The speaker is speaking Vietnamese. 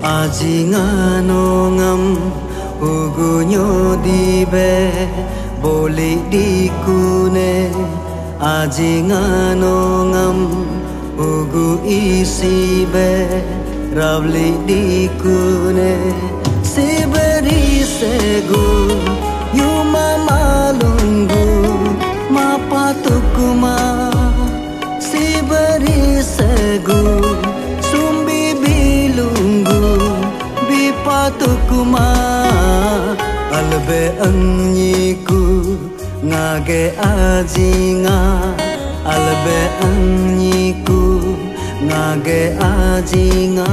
Aji ngano ngam ugunyo dibe boli dikune. Aji ngano ngam ugu isibe ravli dikune. Siberi segu yuma malungu mapatukuma. Siberi segu sumbi bilungu bipatukuma. Albe anyiku ngage ajinga. Albe anyiku ngage ajinga.